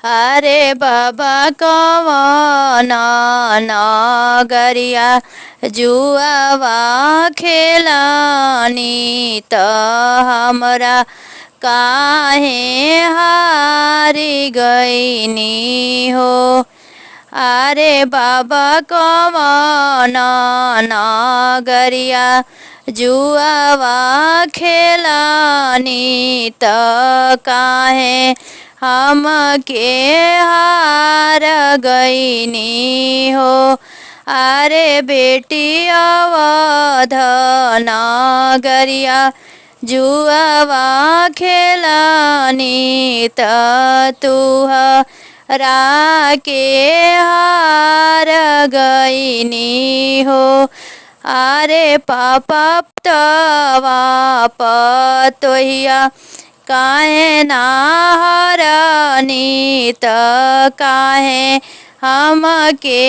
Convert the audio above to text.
अरे बाबा कवन नगरिया जुआवा खेलानी त हमरा काहे हारी गईनी हो। अरे बाबा कवन नगरिया जुआवा खेलानी त काहे हमके हार गईनी हो। अरे बेटी अवध नगरिया जुआवा खेलानी त तुहरा के हार गईनी हो। अरे पापा तवा पतोहिया काहे ना हरनी त काहे हमके